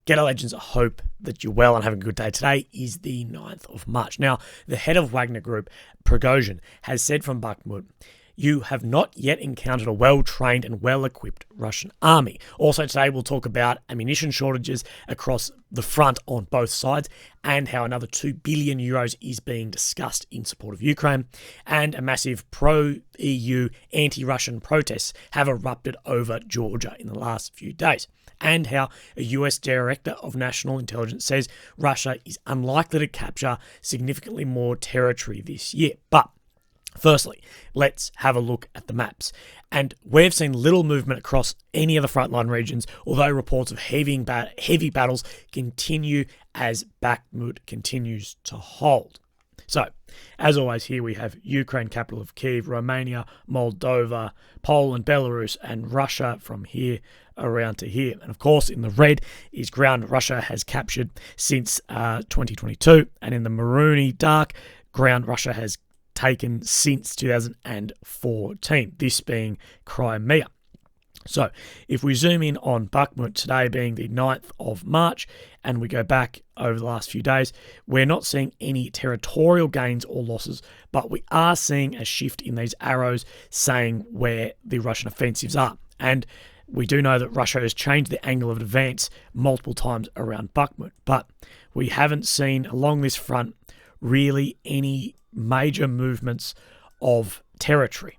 G'day legends, I hope that you're well and having a good day. Today is the 9th of March. Now, the head of Wagner Group, Prigozhin, has said from Bakhmut, "You have not yet encountered a well-trained and well-equipped Russian army." Also today we'll talk about ammunition shortages across the front on both sides and how another 2 billion euros is being discussed in support of Ukraine, and a massive pro-EU anti-Russian protests have erupted over Georgia in the last few days, and how a US Director of National Intelligence says Russia is unlikely to capture significantly more territory this year. But firstly, let's have a look at the maps. And we've seen little movement across any of the frontline regions, although reports of heavy battles continue as Bakhmut continues to hold. So, as always, here we have Ukraine, capital of Kyiv, Romania, Moldova, Poland, Belarus, and Russia from here around to here. And of course, in the red is ground Russia has captured since 2022, and in the maroony dark, ground Russia has taken since 2014, this being Crimea. So if we zoom in on Bakhmut today being the 9th of March and we go back over the last few days, we're not seeing any territorial gains or losses, but we are seeing a shift in these arrows saying where the Russian offensives are. And we do know that Russia has changed the angle of advance multiple times around Bakhmut, but we haven't seen along this front really any major movements of territory.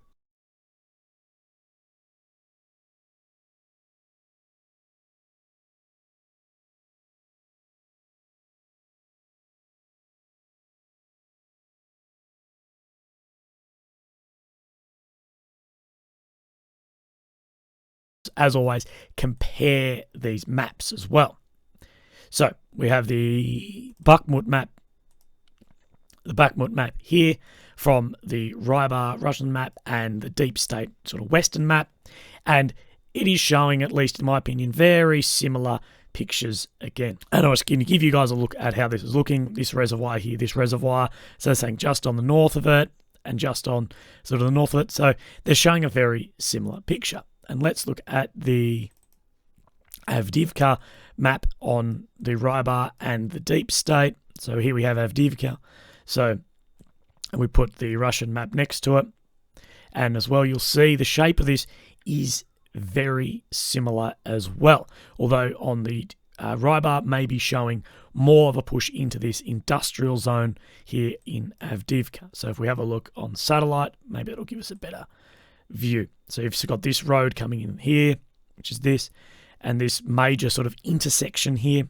As always, compare these maps as well. So we have the Bakhmut map here from the Rybar Russian map and the Deep State sort of Western map, and it is showing, at least in my opinion, very similar pictures again. And I was going to give you guys a look at how this is looking. This reservoir here, so saying just on the north of it and just on sort of the north of it. So they're showing a very similar picture. And let's look at the Avdiivka map on the Rybar and the Deep State. So here we have Avdiivka. So and we put the Russian map next to it. And as well, you'll see the shape of this is very similar as well. Although on the Rybar may be showing more of a push into this industrial zone here in Avdiivka. So if we have a look on satellite, maybe it'll give us a better view. So you've got this road coming in here, which is this, and this major sort of intersection here.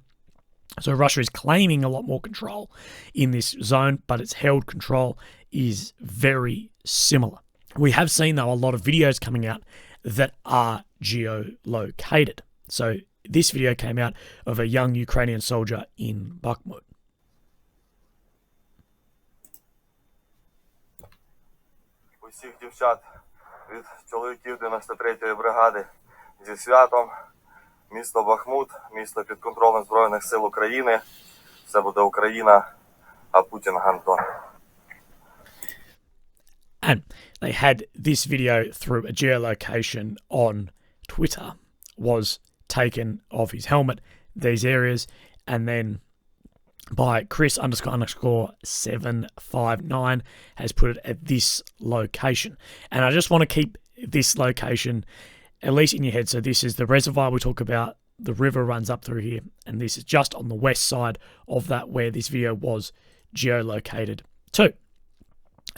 So Russia is claiming a lot more control in this zone, but its held control is very similar. We have seen, though, a lot of videos coming out that are geolocated. So this video came out of a young Ukrainian soldier in Bakhmut. Усіх дівчат від чоловіків 93-ї бригади зі святом. Місто Бахмут, місто під контролем Збройних сил України. Все буде Україна, а Путін Гантон. And they had this video through a geolocation on Twitter, was taken of his helmet, these areas, and then by Chris__759 has put it at this location. And I just want to keep this location at least in your head. So this is the reservoir we talk about. The river runs up through here, and this is just on the west side of that where this video was geolocated to.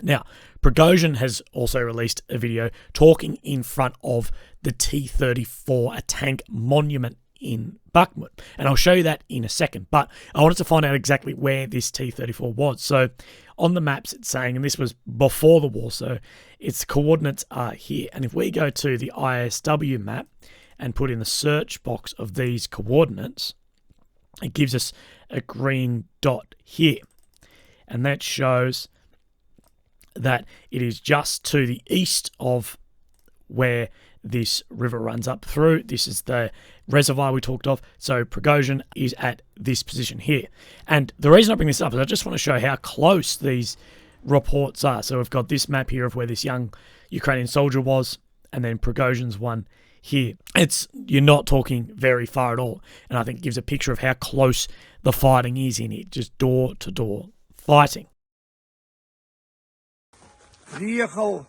Now, Prigozhin has also released a video talking in front of the T-34, a tank monument in Bakhmut. And I'll show you that in a second. But I wanted to find out exactly where this T-34 was. So on the maps it's saying, and this was before the war, so its coordinates are here. And if we go to the ISW map and put in the search box of these coordinates, it gives us a green dot here. And that shows that it is just to the east of where this river runs up through. This is the reservoir we talked of. So Prigozhin is at this position here. And the reason I bring this up is I just want to show how close these reports are. So we've got this map here of where this young Ukrainian soldier was, and then Prigozhin's one here. You're not talking very far at all, and I think it gives a picture of how close the fighting is in it, just door-to-door fighting. Приехал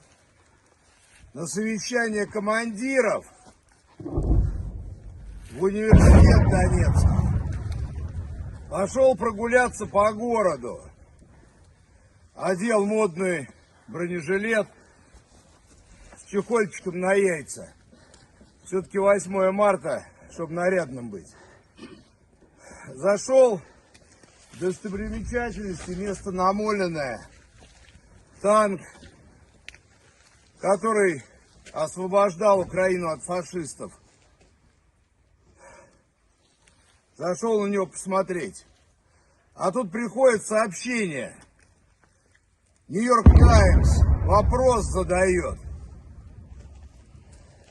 на совещание командиров в университет Донецк. Пошел прогуляться по городу. Одел модный бронежилет с чехольчиком на яйца. Все-таки 8 марта, чтобы нарядным быть. Зашел в достопримечательности, место намоленное. Танк, который освобождал Украину от фашистов. Зашел на него посмотреть. А тут приходит сообщение. Нью-Йорк Таймс вопрос задает,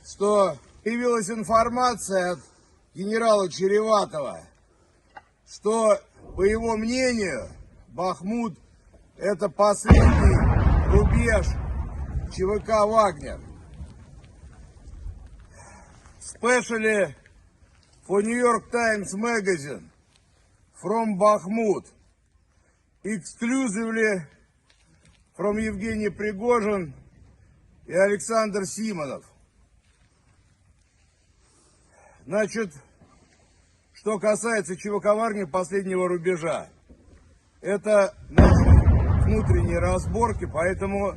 что появилась информация от генерала Череватова, что, по его мнению, Бахмут — это последний рубеж ЧВК «Вагнер». Especially for New York Times Magazine from Bakhmut, exclusively from Евгений Prigozhin и Александр Симонов. Значит, что касается ЧВК «Вагнер» последнего рубежа, это наши внутренние разборки, поэтому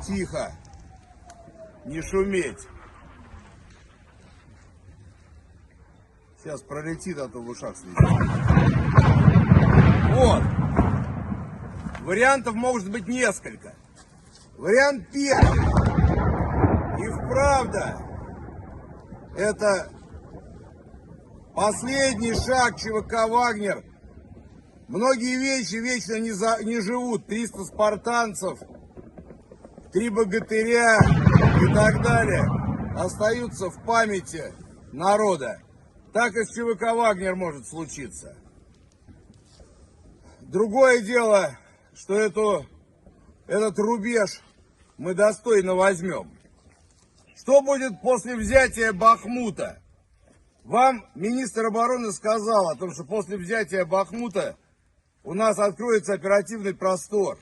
тихо, не шуметь. Сейчас пролетит, а то в ушах следит. Вот. Вариантов может быть несколько. Вариант первый. И вправду это последний шаг ЧВК «Вагнер». Многие вещи вечно не живут. 300 спартанцев, 3 богатыря и так далее остаются в памяти народа. Так и с ЧВК «Вагнер» может случиться. Другое дело, что этот рубеж мы достойно возьмем. Что будет после взятия Бахмута? Вам министр обороны сказал о том, что после взятия Бахмута у нас откроется оперативный простор.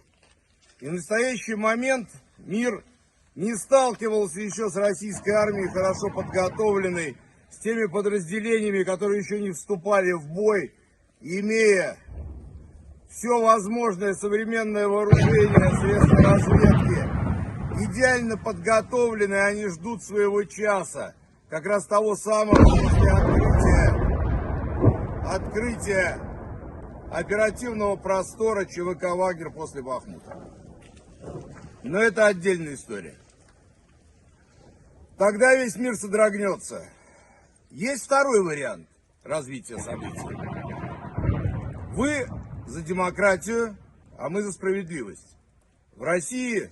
И в настоящий момент мир не сталкивался еще с российской армией, хорошо подготовленной, с теми подразделениями, которые еще не вступали в бой, имея все возможное современное вооружение, средства разведки, идеально подготовленные, они ждут своего часа, как раз того самого после открытия оперативного простора ЧВК «Вагнер» после Бахмута. Но это отдельная история. Тогда весь мир содрогнется. Есть второй вариант развития событий. Вы за демократию, а мы за справедливость. В России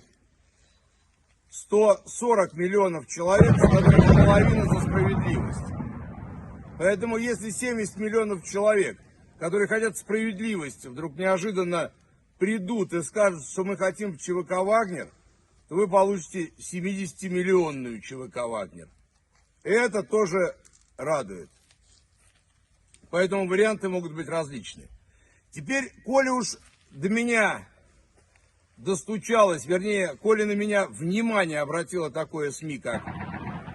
140 миллионов человек, из которых половина за справедливость. Поэтому если 70 миллионов человек, которые хотят справедливости, вдруг неожиданно придут и скажут, что мы хотим ЧВК «Вагнер», то вы получите 70-миллионную ЧВК «Вагнер». И это тоже радует. Поэтому варианты могут быть различные. Теперь, коли уж до меня достучалось, вернее, коли на меня внимание обратило такое СМИ, как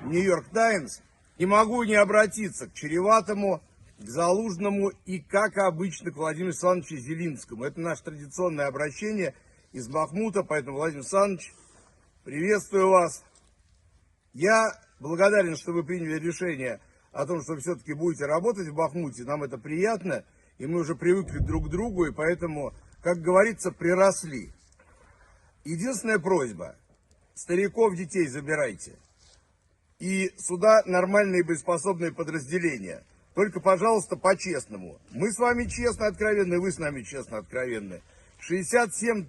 Нью-Йорк Таймс, не могу не обратиться к Череватому, к Залужному и, как обычно, к Владимиру Александровичу Зелинскому. Это наше традиционное обращение из Бахмута, поэтому, Владимир Александрович, приветствую вас. Я благодарен, что вы приняли решение о том, что все-таки будете работать в Бахмуте. Нам это приятно, и мы уже привыкли друг к другу, и поэтому, как говорится, приросли. Единственная просьба: стариков, детей забирайте. И сюда нормальные боеспособные подразделения. Только, пожалуйста, по-честному. Мы с вами честно откровенны, вы с нами честно откровенны. 67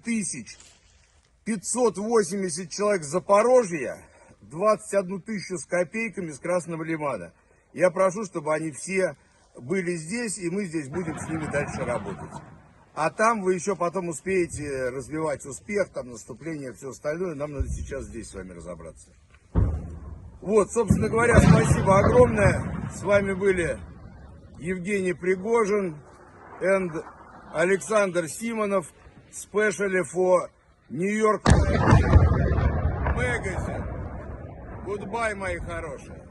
580 человек с Запорожья, 21 тысячу с копейками с Красного Лимана. Я прошу, чтобы они все были здесь, и мы здесь будем с ними дальше работать. А там вы еще потом успеете развивать успех, там наступление, все остальное. Нам надо сейчас здесь с вами разобраться. Вот, собственно говоря, спасибо огромное. С вами были Евгений Prigozhin and Alexander Simonov, specially for New York Magazine. Goodbye, мои хорошие.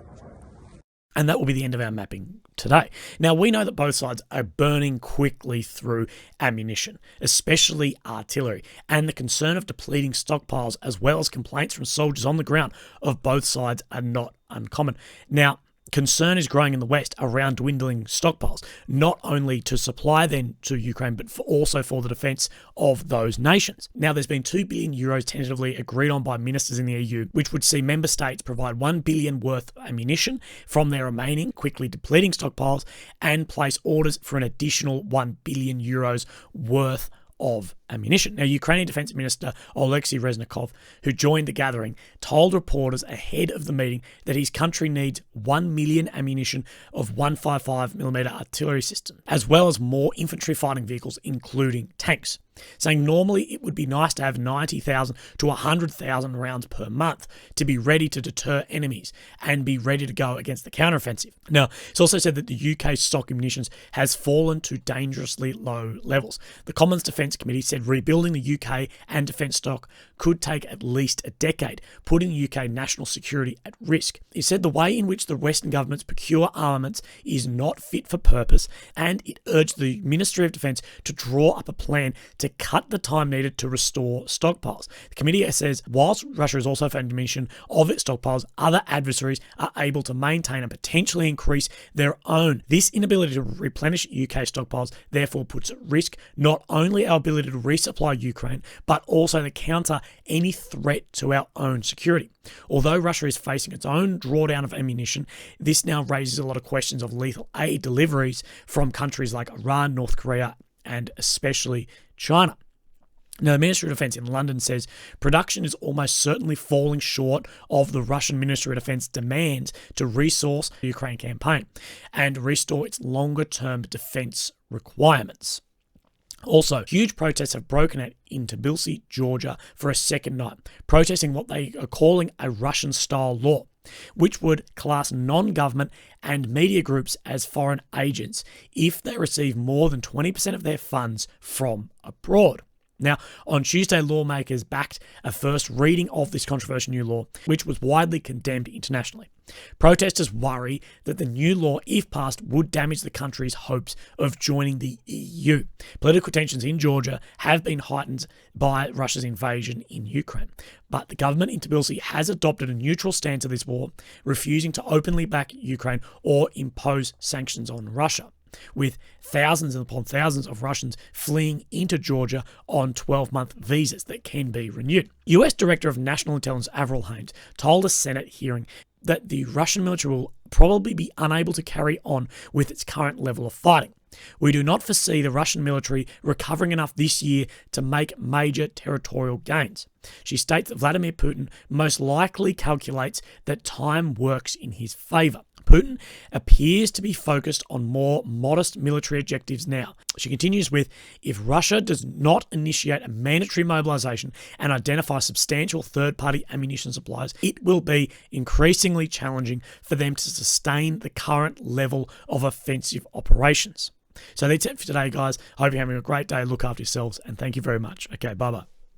And that will be the end of our mapping today. Now, we know that both sides are burning quickly through ammunition, especially artillery, and the concern of depleting stockpiles, as well as complaints from soldiers on the ground of both sides, are not uncommon. Now, concern is growing in the West around dwindling stockpiles, not only to supply then to Ukraine, but also for the defence of those nations. Now, there's been €2 billion tentatively agreed on by ministers in the EU, which would see member states provide €1 billion worth of ammunition from their remaining, quickly depleting stockpiles, and place orders for an additional €1 billion worth of ammunition. Now, Ukrainian Defense Minister Oleksiy Reznikov, who joined the gathering, told reporters ahead of the meeting that his country needs 1 million ammunition of 155mm artillery systems, as well as more infantry fighting vehicles, including tanks, saying normally it would be nice to have 90,000 to 100,000 rounds per month to be ready to deter enemies and be ready to go against the counteroffensive. Now, it's also said that the UK's stock of munitions has fallen to dangerously low levels. The Commons Defence Committee said rebuilding the UK and defence stock could take at least a decade, putting UK national security at risk. It said the way in which the Western governments procure armaments is not fit for purpose, and it urged the Ministry of Defence to draw up a plan to cut the time needed to restore stockpiles. The committee says whilst Russia has also found diminution of its stockpiles, other adversaries are able to maintain and potentially increase their own. This inability to replenish UK stockpiles therefore puts at risk not only our ability to resupply Ukraine, but also to counter any threat to our own security. Although Russia is facing its own drawdown of ammunition, this now raises a lot of questions of lethal aid deliveries from countries like Iran, North Korea, and especially China. Now, the Ministry of Defence in London says production is almost certainly falling short of the Russian Ministry of Defence demands to resource the Ukraine campaign and restore its longer-term defence requirements. Also, huge protests have broken out in Tbilisi, Georgia, for a second night, protesting what they are calling a Russian-style law, which would class non-government and media groups as foreign agents if they receive more than 20% of their funds from abroad. Now, on Tuesday, lawmakers backed a first reading of this controversial new law, which was widely condemned internationally. Protesters worry that the new law, if passed, would damage the country's hopes of joining the EU. Political tensions in Georgia have been heightened by Russia's invasion in Ukraine, but the government in Tbilisi has adopted a neutral stance to this war, refusing to openly back Ukraine or impose sanctions on Russia, with thousands upon thousands of Russians fleeing into Georgia on 12-month visas that can be renewed. US Director of National Intelligence Avril Haines told a Senate hearing that the Russian military will probably be unable to carry on with its current level of fighting. We do not foresee the Russian military recovering enough this year to make major territorial gains. She states that Vladimir Putin most likely calculates that time works in his favour. Putin appears to be focused on more modest military objectives now. She continues with, if Russia does not initiate a mandatory mobilization and identify substantial third-party ammunition supplies, it will be increasingly challenging for them to sustain the current level of offensive operations. So that's it for today, guys. Hope you're having a great day. Look after yourselves, and thank you very much. Okay, bye-bye.